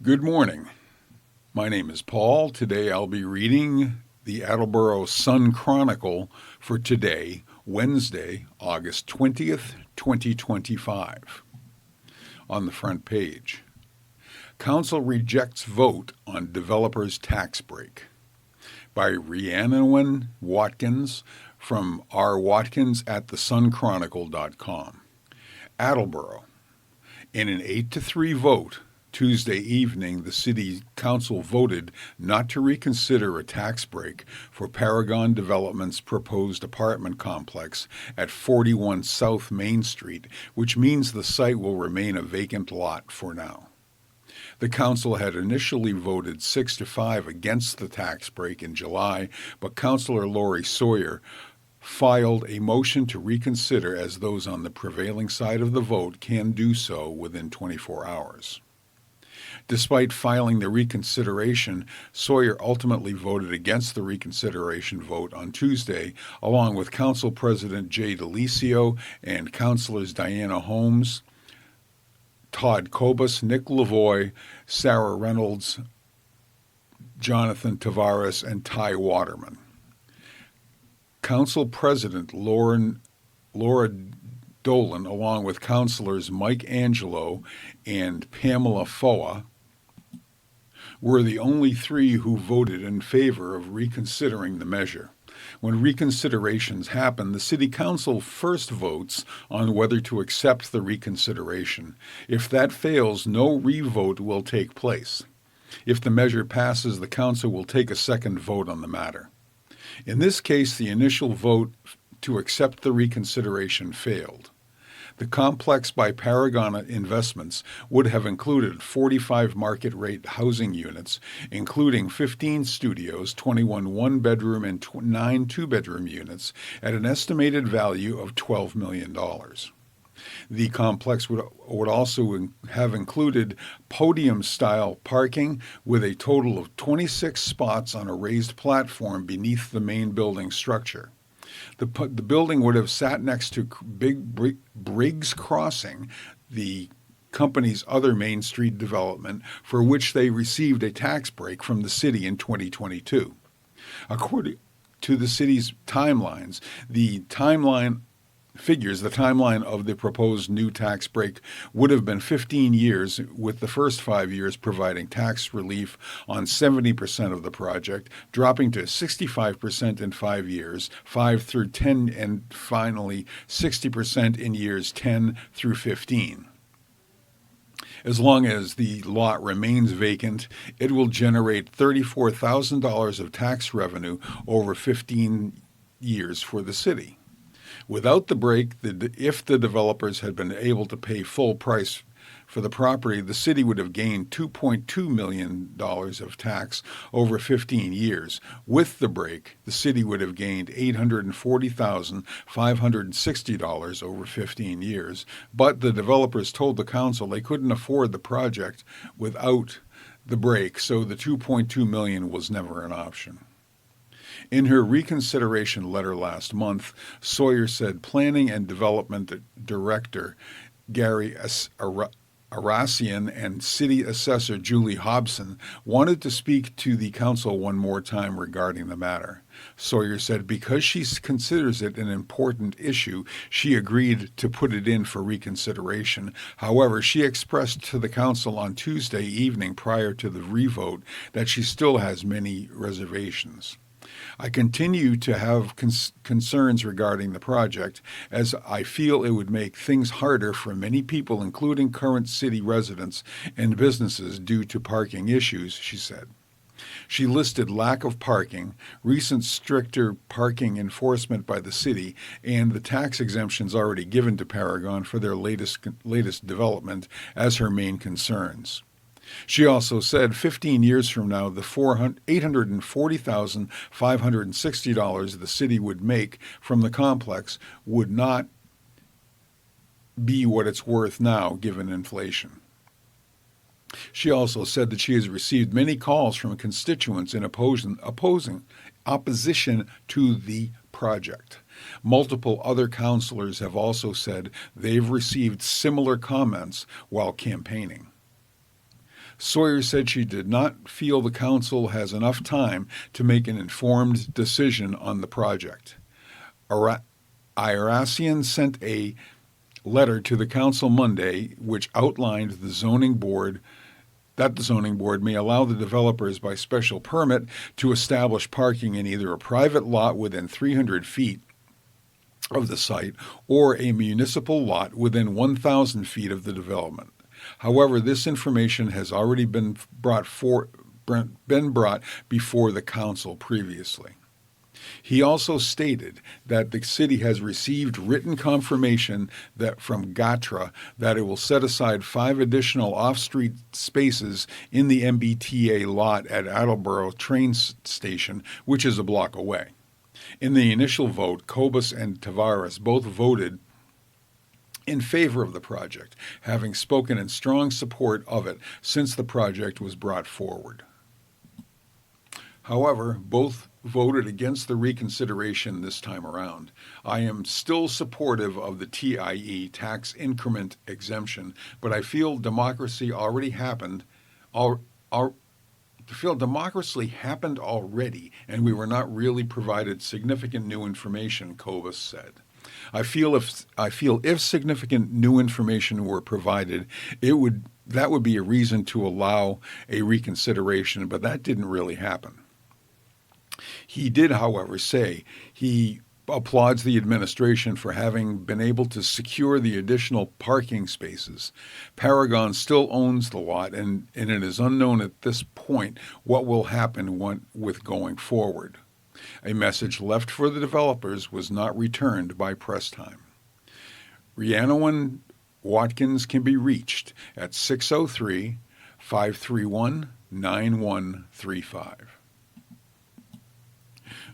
Good morning. My name is Paul. Today I'll be reading the Attleboro Sun Chronicle for today, Wednesday, August 20th, 2025. On the front page, Council rejects vote on developer's tax break by Rhiannon Watkins from rwatkins at thesunchronicle.com. Attleboro. In an 8-3 vote, Tuesday evening, the City Council voted not to reconsider a tax break for Paragon Development's proposed apartment complex at 41 South Main Street, which means the site will remain a vacant lot for now. The council had initially voted 6-5 against the tax break in July, but Councillor Lori Sawyer filed a motion to reconsider, as those on the prevailing side of the vote can do so within 24 hours. Despite filing the reconsideration, Sawyer ultimately voted against the reconsideration vote on Tuesday, along with Council President Jay DeLisio and Councilors Diana Holmes, Todd Kobus, Nick Lavoie, Sarah Reynolds, Jonathan Tavares, and Ty Waterman. Council President Laura Dolan, along with Councilors Mike Angelo and Pamela Foa, were the only three who voted in favor of reconsidering the measure. When reconsiderations happen, the City Council first votes on whether to accept the reconsideration. If that fails, no revote will take place. If the measure passes, the Council will take a second vote on the matter. In this case, the initial vote to accept the reconsideration failed. The complex by Paragon Investments would have included 45 market-rate housing units, including 15 studios, 21 one-bedroom and 9 two-bedroom units, at an estimated value of $12 million. The complex would also have included podium-style parking with a total of 26 spots on a raised platform beneath the main building structure. The building would have sat next to Briggs Crossing, the company's other Main Street development, for which they received a tax break from the city in 2022. According to the city's timelines, the timeline of the proposed new tax break would have been 15 years, with the first 5 years providing tax relief on 70% of the project, dropping to 65% in 5 years, 5 through 10, and finally 60% in years 10 through 15. As long as the lot remains vacant, it will generate $34,000 of tax revenue over 15 years for the city. Without the break, if the developers had been able to pay full price for the property, the city would have gained $2.2 million of tax over 15 years. With the break, the city would have gained $840,560 over 15 years, but the developers told the council they couldn't afford the project without the break, so the $2.2 million was never an option. In her reconsideration letter last month, Sawyer said Planning and Development Director Gary Arasian and City Assessor Julie Hobson wanted to speak to the council one more time regarding the matter. Sawyer said because she considers it an important issue, she agreed to put it in for reconsideration. However, she expressed to the council on Tuesday evening prior to the revote that she still has many reservations. I continue to have concerns regarding the project, as I feel it would make things harder for many people, including current city residents and businesses, due to parking issues, she said. She listed lack of parking, recent stricter parking enforcement by the city, and the tax exemptions already given to Paragon for their latest development as her main concerns. She also said 15 years from now, the $840,560 the city would make from the complex would not be what it's worth now, given inflation. She also said that she has received many calls from constituents in opposition to the project. Multiple other councilors have also said they've received similar comments while campaigning. Sawyer said she did not feel the council has enough time to make an informed decision on the project. Irasian sent a letter to the council Monday which outlined the zoning board may allow the developers by special permit to establish parking in either a private lot within 300 feet of the site or a municipal lot within 1,000 feet of the development. However, this information has already been brought before the council previously. He also stated that the city has received written confirmation from GATRA that it will set aside 5 additional off-street spaces in the MBTA lot at Attleboro train station, which is a block away. In the initial vote, Kobus and Tavares both voted in favor of the project, having spoken in strong support of it since the project was brought forward. However, both voted against the reconsideration this time around. I am still supportive of the TIE, tax increment exemption, but I feel democracy already happened. Democracy happened already, and we were not really provided significant new information, Kobus said. I feel if significant new information were provided, that would be a reason to allow a reconsideration, but that didn't really happen. He did, however, say he applauds the administration for having been able to secure the additional parking spaces. Paragon still owns the lot, and it is unknown at this point what will happen with going forward. A message left for the developers was not returned by press time. Rhiannon Watkins can be reached at 603-531-9135.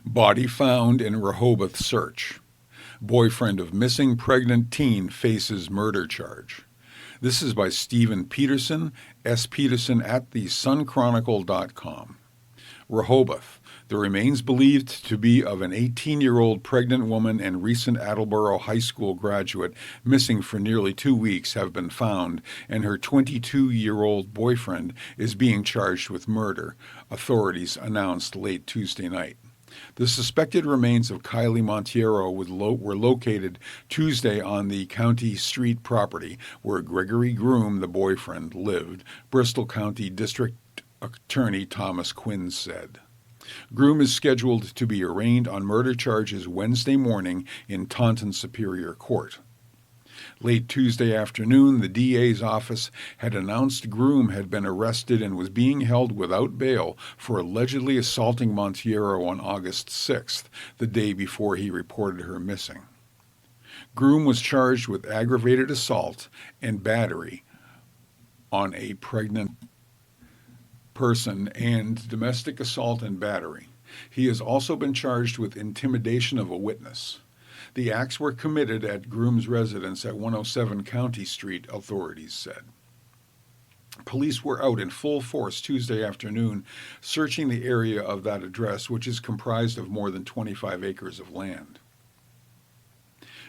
Body found in Rehoboth search. Boyfriend of missing pregnant teen faces murder charge. This is by Stephen Peterson, S. Peterson at thesunchronicle.com. Rehoboth. The remains believed to be of an 18-year-old pregnant woman and recent Attleboro High School graduate missing for nearly 2 weeks have been found, and her 22-year-old boyfriend is being charged with murder, authorities announced late Tuesday night. The suspected remains of Kylie Monteiro were located Tuesday on the County Street property where Gregory Groom, the boyfriend, lived, Bristol County District Attorney Thomas Quinn said. Groom is scheduled to be arraigned on murder charges Wednesday morning in Taunton Superior Court. Late Tuesday afternoon, the DA's office had announced Groom had been arrested and was being held without bail for allegedly assaulting Monteiro on August 6th, the day before he reported her missing. Groom was charged with aggravated assault and battery on a pregnant person and domestic assault and battery. He has also been charged with intimidation of a witness. The acts were committed at Groom's residence at 107 County Street, authorities said. Police were out in full force Tuesday afternoon, searching the area of that address, which is comprised of more than 25 acres of land.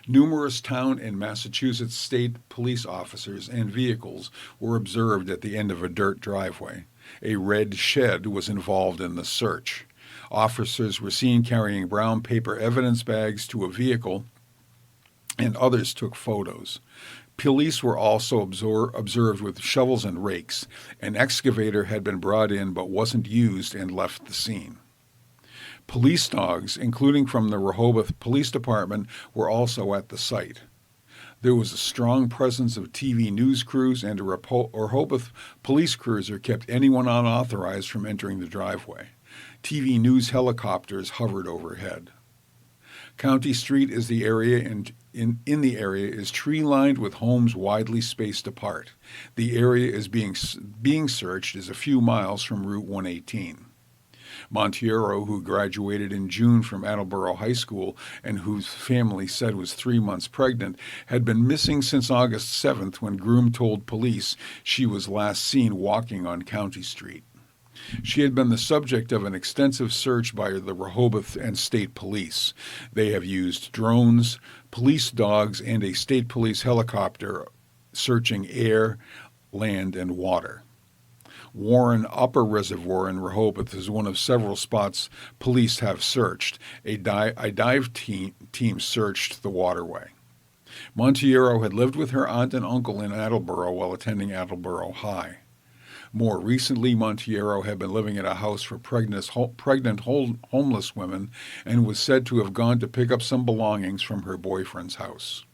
Numerous town and Massachusetts state police officers and vehicles were observed at the end of a dirt driveway. A red shed was involved in the search. Officers were seen carrying brown paper evidence bags to a vehicle, and others took photos. Police were also observed with shovels and rakes. An excavator had been brought in but wasn't used and left the scene. Police dogs, including from the Rehoboth Police Department, were also at the site. There was a strong presence of TV news crews, and a Rehoboth police cruiser kept anyone unauthorized from entering the driveway. TV news helicopters hovered overhead. County Street is the area in the area is tree-lined with homes widely spaced apart. The area is being searched is a few miles from Route 118. Monteiro, who graduated in June from Attleboro High School and whose family said was 3 months pregnant, had been missing since August 7th when Groom told police she was last seen walking on County Street. She had been the subject of an extensive search by the Rehoboth and state police. They have used drones, police dogs, and a state police helicopter searching air, land, and water. Warren Upper Reservoir in Rehoboth is one of several spots police have searched. A dive team searched the waterway. Monteiro had lived with her aunt and uncle in Attleboro while attending Attleboro High. More recently, Monteiro had been living at a house for pregnant homeless women and was said to have gone to pick up some belongings from her boyfriend's house.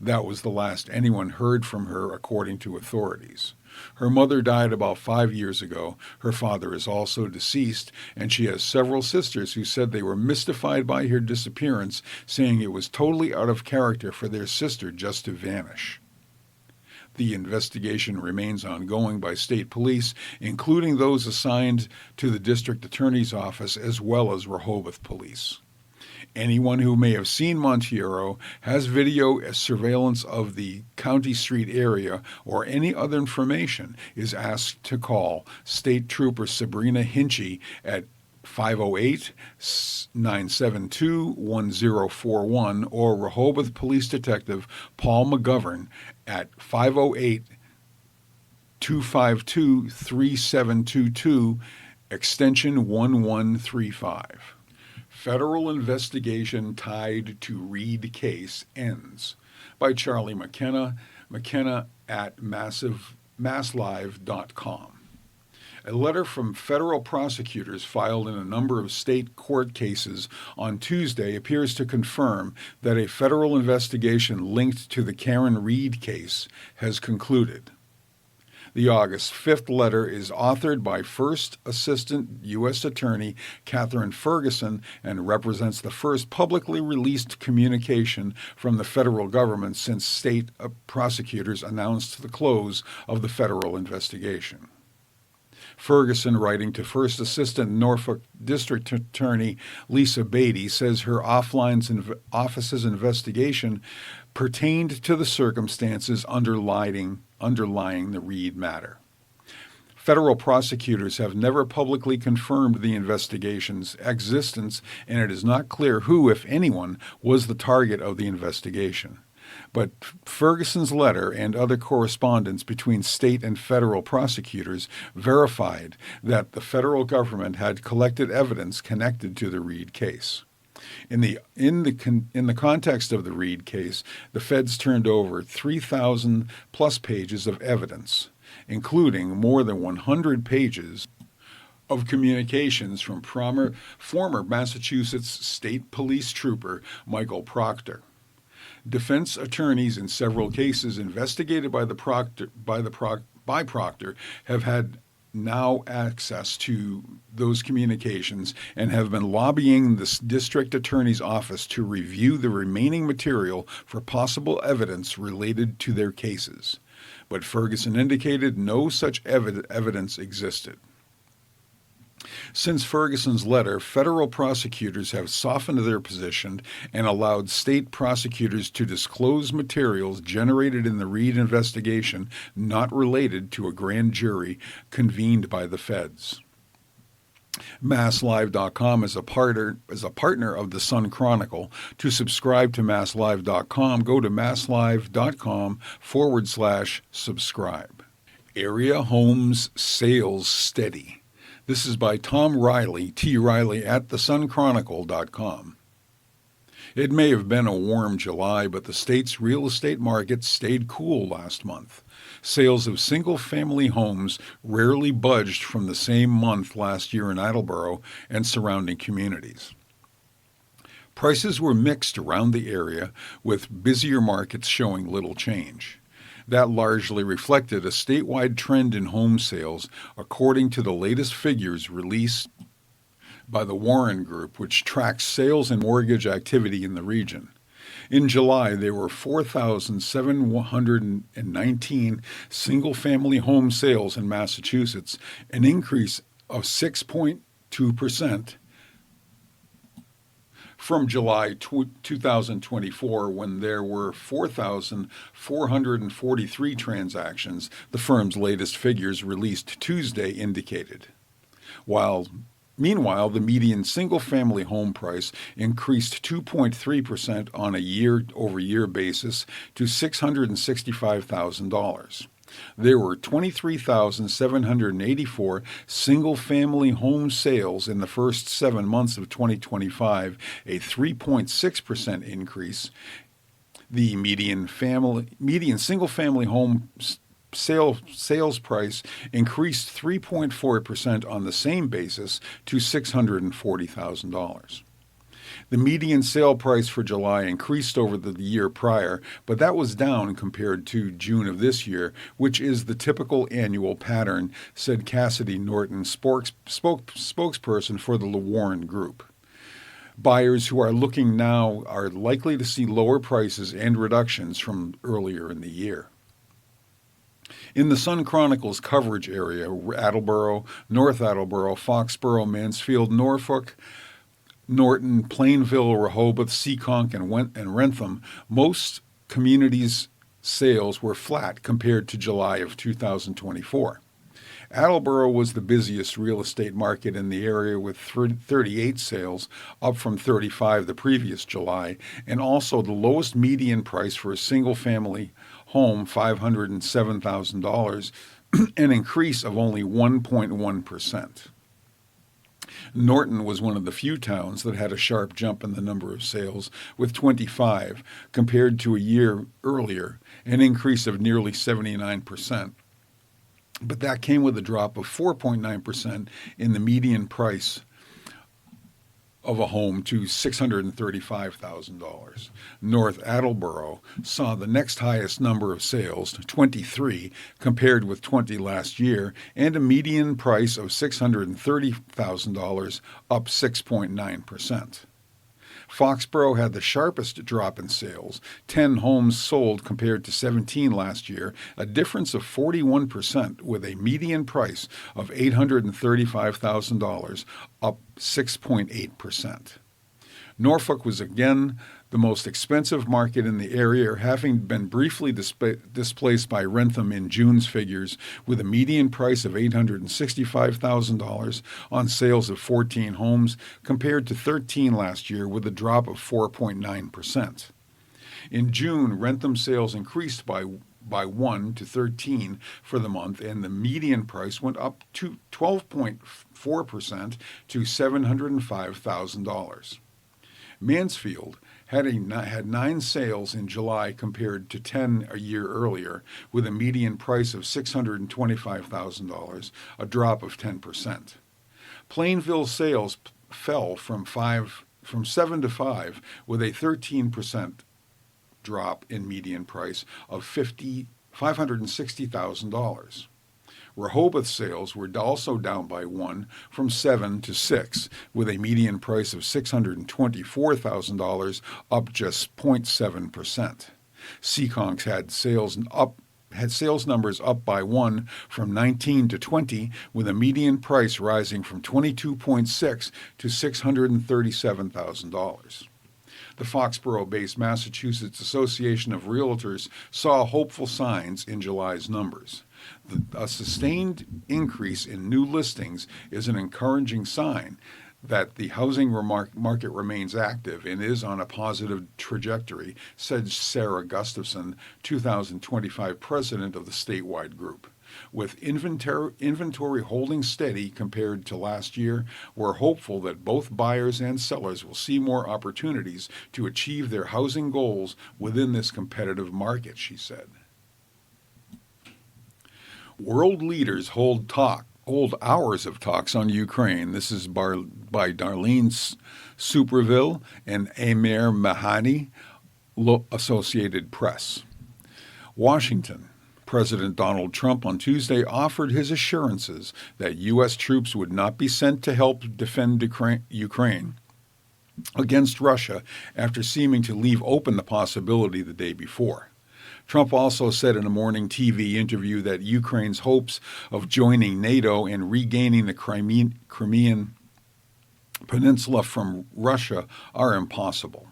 That was the last anyone heard from her, according to authorities. Her mother died about 5 years ago. Her father is also deceased, and she has several sisters who said they were mystified by her disappearance, saying it was totally out of character for their sister just to vanish. The investigation remains ongoing by state police, including those assigned to the district attorney's office as well as Rehoboth police. Anyone who may have seen Monteiro, has video surveillance of the County Street area, or any other information is asked to call State Trooper Sabrina Hinchy at 508-972-1041 or Rehoboth Police Detective Paul McGovern at 508-252-3722, extension 1135. Federal investigation tied to Reed case ends, by Charlie McKenna at masslive.com. A letter from federal prosecutors filed in a number of state court cases on Tuesday appears to confirm that a federal investigation linked to the Karen Reed case has concluded. The August 5th letter is authored by First Assistant U.S. Attorney Catherine Ferguson and represents the first publicly released communication from the federal government since state prosecutors announced the close of the federal investigation. Ferguson, writing to First Assistant Norfolk District Attorney Lisa Beatty, says her office's investigation pertained to the circumstances underlying the Reed matter. Federal prosecutors have never publicly confirmed the investigation's existence, and it is not clear who, if anyone, was the target of the investigation. But Ferguson's letter and other correspondence between state and federal prosecutors verified that the federal government had collected evidence connected to the Reed case. In the context of the Reed case, the feds turned over 3,000 plus pages of evidence, including more than 100 pages of communications from former Massachusetts State Police Trooper Michael Proctor. Defense attorneys in several cases investigated by Proctor have had now access to those communications and have been lobbying the district attorney's office to review the remaining material for possible evidence related to their cases. But Ferguson indicated no such evidence existed. Since Ferguson's letter, federal prosecutors have softened their position and allowed state prosecutors to disclose materials generated in the Reed investigation not related to a grand jury convened by the feds. MassLive.com is a partner of the Sun Chronicle. To subscribe to MassLive.com, go to MassLive.com/subscribe. Area homes sales steady. This is by Tom Riley, T. Riley at thesunchronicle.com. It may have been a warm July, but the state's real estate market stayed cool last month. Sales of single-family homes rarely budged from the same month last year in Attleboro and surrounding communities. Prices were mixed around the area, with busier markets showing little change. That largely reflected a statewide trend in home sales, according to the latest figures released by the Warren Group, which tracks sales and mortgage activity in the region. In July, there were 4,719 single-family home sales in Massachusetts, an increase of 6.2%. From July 2024, when there were 4,443 transactions, the firm's latest figures released Tuesday indicated. Meanwhile, the median single-family home price increased 2.3% on a year-over-year basis to $665,000. There were 23,784 single-family home sales in the first 7 months of 2025, a 3.6% increase. The median single-family home sales price increased 3.4% on the same basis to $640,000. The median sale price for July increased over the year prior, but that was down compared to June of this year, which is the typical annual pattern, said Cassidy Norton, spokesperson for the LeWarn Group. Buyers who are looking now are likely to see lower prices and reductions from earlier in the year. In the Sun Chronicle's coverage area, Attleboro, North Attleboro, Foxborough, Mansfield, Norfolk, Norton, Plainville, Rehoboth, Seekonk, and Wrentham, most communities' sales were flat compared to July of 2024. Attleboro was the busiest real estate market in the area with 38 sales, up from 35 the previous July, and also the lowest median price for a single-family home, $507,000, an increase of only 1.1%. Norton was one of the few towns that had a sharp jump in the number of sales, with 25, compared to a year earlier, an increase of nearly 79%. But that came with a drop of 4.9% in the median price of a home to $635,000. North Attleboro saw the next highest number of sales, 23, compared with 20 last year, and a median price of $630,000, up 6.9%. Foxborough had the sharpest drop in sales, 10 homes sold compared to 17 last year, a difference of 41%, with a median price of $835,000, up 6.8%. Norfolk was again the most expensive market in the area, having been briefly displaced by Wrentham in June's figures, with a median price of $865,000 on sales of 14 homes, compared to 13 last year, with a drop of 4.9%. In June, Wrentham sales increased by 1 to 13 for the month, and the median price went up to 12.4% to $705,000. Mansfield had 9 sales in July compared to 10 a year earlier, with a median price of $625,000, a drop of 10%. Plainville sales fell from 7 to 5, with a 13% drop in median price of $560,000. Rehoboth sales were also down by 1, from 7 to 6, with a median price of $624,000, up just 0.7%. Seekonk had sales numbers up by 1, from 19 to 20, with a median price rising from $22.6 to $637,000. The Foxborough-based Massachusetts Association of Realtors saw hopeful signs in July's numbers. A sustained increase in new listings is an encouraging sign that the housing market remains active and is on a positive trajectory, said Sarah Gustafson, 2025 president of the statewide group. With inventory holding steady compared to last year, we're hopeful that both buyers and sellers will see more opportunities to achieve their housing goals within this competitive market, she said. World leaders hold hours of talks on Ukraine. This is by Darlene Superville and Amir Mahani, Associated Press. Washington. President Donald Trump on Tuesday offered his assurances that U.S. troops would not be sent to help defend Ukraine against Russia after seeming to leave open the possibility the day before. Trump also said in a morning TV interview that Ukraine's hopes of joining NATO and regaining the Crimean Peninsula from Russia are impossible.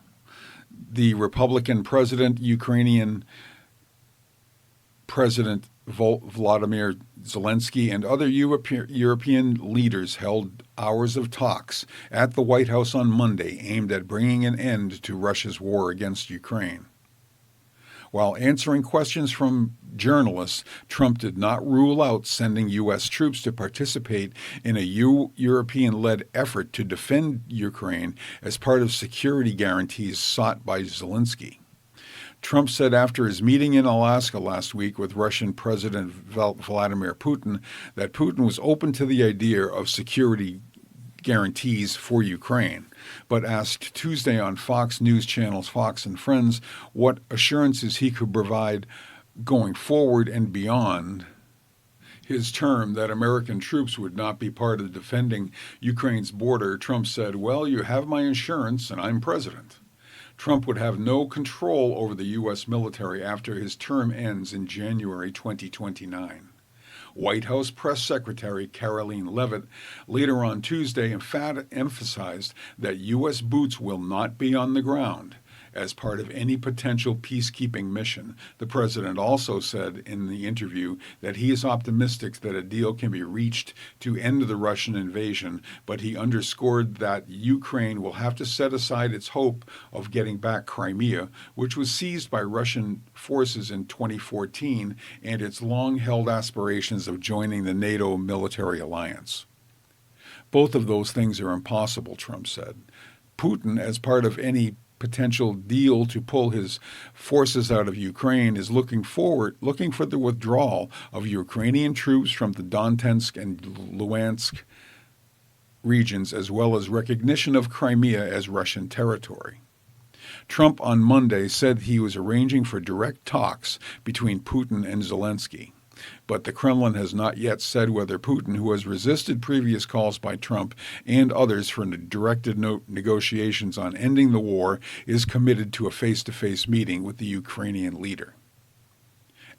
The Republican president, Ukrainian President Vladimir Zelensky, and other European leaders held hours of talks at the White House on Monday aimed at bringing an end to Russia's war against Ukraine. While answering questions from journalists, Trump did not rule out sending U.S. troops to participate in a European-led effort to defend Ukraine as part of security guarantees sought by Zelensky. Trump said after his meeting in Alaska last week with Russian President Vladimir Putin that Putin was open to the idea of security guarantees for Ukraine, but asked Tuesday on Fox News channels Fox and Friends what assurances he could provide going forward and beyond his term that American troops would not be part of defending Ukraine's border. Trump said, "Well, you have my insurance and I'm president." Trump would have no control over the U.S. military after his term ends in January 2029. White House Press Secretary Karoline Leavitt later on Tuesday emphasized that U.S. boots will not be on the ground as part of any potential peacekeeping mission. The president also said in the interview that he is optimistic that a deal can be reached to end the Russian invasion, but he underscored that Ukraine will have to set aside its hope of getting back Crimea, which was seized by Russian forces in 2014, and its long-held aspirations of joining the NATO military alliance. Both of those things are impossible, Trump said. Putin, as part of any potential deal to pull his forces out of Ukraine, is looking for the withdrawal of Ukrainian troops from the Donetsk and Luhansk regions, as well as recognition of Crimea as Russian territory. Trump on Monday said he was arranging for direct talks between Putin and Zelensky. But the Kremlin has not yet said whether Putin, who has resisted previous calls by Trump and others for directed negotiations on ending the war, is committed to a face-to-face meeting with the Ukrainian leader.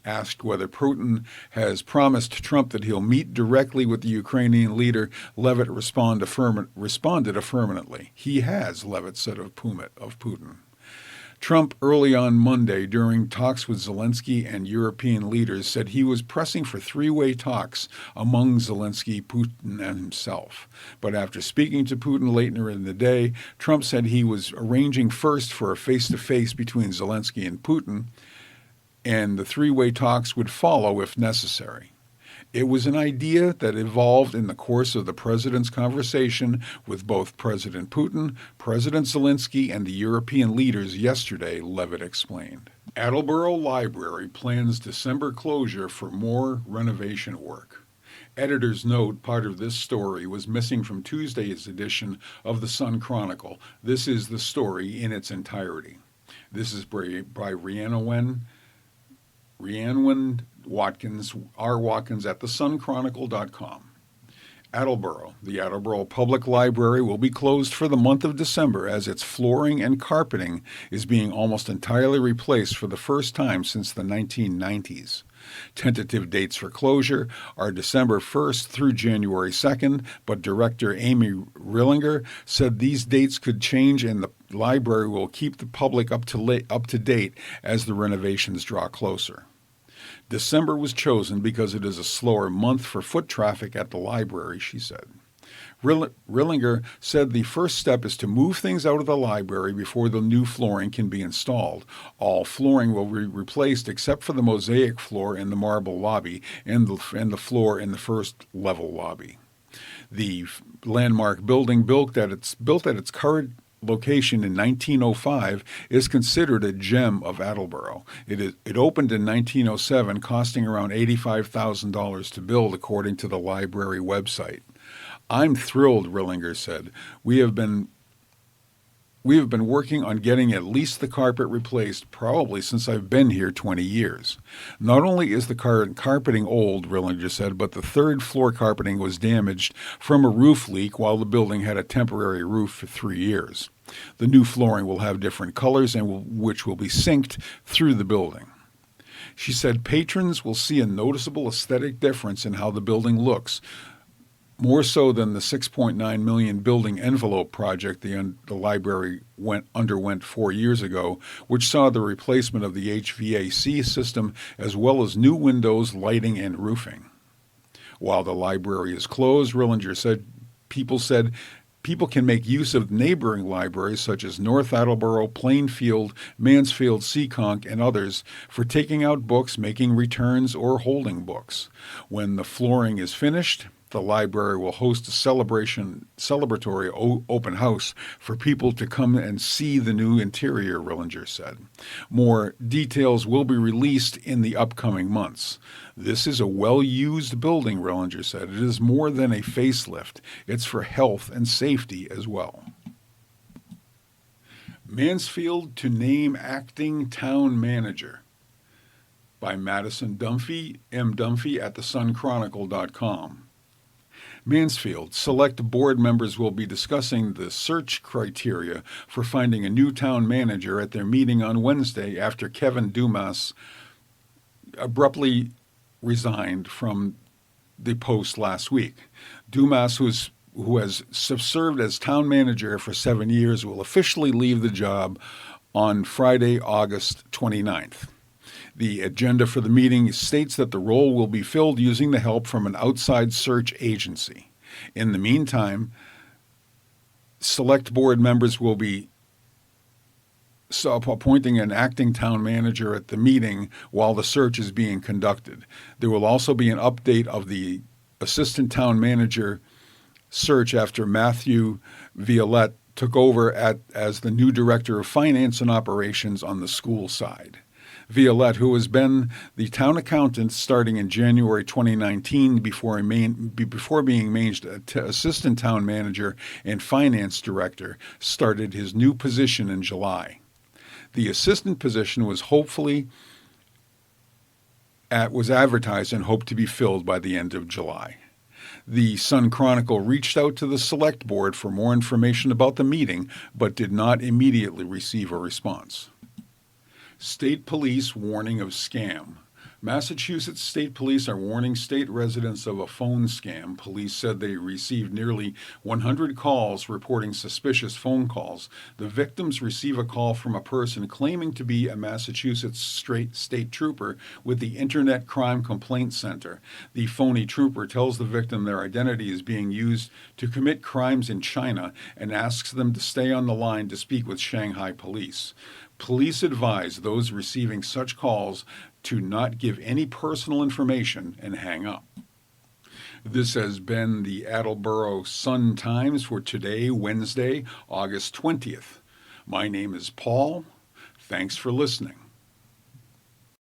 Asked whether Putin has promised Trump that he'll meet directly with the Ukrainian leader, Leavitt responded affirmatively. He has, Leavitt said of Putin. Trump early on Monday during talks with Zelensky and European leaders said he was pressing for three-way talks among Zelensky, Putin, and himself. But after speaking to Putin later in the day, Trump said he was arranging first for a face-to-face between Zelensky and Putin, and the three-way talks would follow if necessary. It was an idea that evolved in the course of the president's conversation with both President Putin, President Zelensky, and the European leaders yesterday, Leavitt explained. Attleboro Library plans December closure for more renovation work. Editor's note, part of this story, was missing from Tuesday's edition of the Sun Chronicle. This is the story in its entirety. This is by Rhiannon Watkins, R. Watkins at thesunchronicle.com. Attleboro. The Attleboro Public Library will be closed for the month of December as its flooring and carpeting is being almost entirely replaced for the first time since the 1990s. Tentative dates for closure are December 1st through January 2nd, but director Amy Rillinger said these dates could change and the library will keep the public up to date as the renovations draw closer. December was chosen because it is a slower month for foot traffic at the library, she said. Rillinger said the first step is to move things out of the library before the new flooring can be installed. All flooring will be replaced except for the mosaic floor in the marble lobby and the floor in the first level lobby. The landmark building built at its current location in 1905 is considered a gem of Attleboro. It opened in 1907, costing around $85,000 to build, according to the library website. "I'm thrilled," Rillinger said. We have been working on getting at least the carpet replaced probably since I've been here 20 years. Not only is the carpeting old, Rillinger said, but the third floor carpeting was damaged from a roof leak while the building had a temporary roof for 3 years. The new flooring will have different colors which will be synced through the building. She said patrons will see a noticeable aesthetic difference in how the building looks, more so than the $6.9 million building envelope project the library underwent 4 years ago, which saw the replacement of the HVAC system as well as new windows, lighting, and roofing. While the library is closed, Rillinger said, people said People can make use of neighboring libraries such as North Attleboro, Plainfield, Mansfield, Seekonk, and others for taking out books, making returns, or holding books. When the flooring is finished, the library will host a celebratory open house for people to come and see the new interior, Rillinger said. More details will be released in the upcoming months. This is a well-used building, Rillinger said. It is more than a facelift. It's for health and safety as well. Mansfield to name acting town manager by Madison Dunphy, M. Dunphy at thesunchronicle.com. Mansfield select board members will be discussing the search criteria for finding a new town manager at their meeting on Wednesday after Kevin Dumas abruptly resigned from the post last week. Dumas, who has served as town manager for 7 years, will officially leave the job on Friday, August 29th. The agenda for the meeting states that the role will be filled using the help from an outside search agency. In the meantime, select board members will be appointing an acting town manager at the meeting while the search is being conducted. There will also be an update of the assistant town manager search after Matthew Violette took over as the new director of finance and operations on the school side. Violette, who has been the town accountant starting in January 2019 before being named assistant town manager and finance director, started his new position in July. The assistant position was advertised and hoped to be filled by the end of July. The Sun Chronicle reached out to the select board for more information about the meeting, but did not immediately receive a response. State police warning of scam. Massachusetts State Police are warning state residents of a phone scam. Police said they received nearly 100 calls reporting suspicious phone calls. The victims receive a call from a person claiming to be a Massachusetts state trooper with the Internet Crime Complaint Center. The phony trooper tells the victim their identity is being used to commit crimes in China and asks them to stay on the line to speak with Shanghai police. Police advise those receiving such calls to not give any personal information and hang up. This has been the Attleboro Sun-Times for today, Wednesday, August 20th. My name is Paul. Thanks for listening.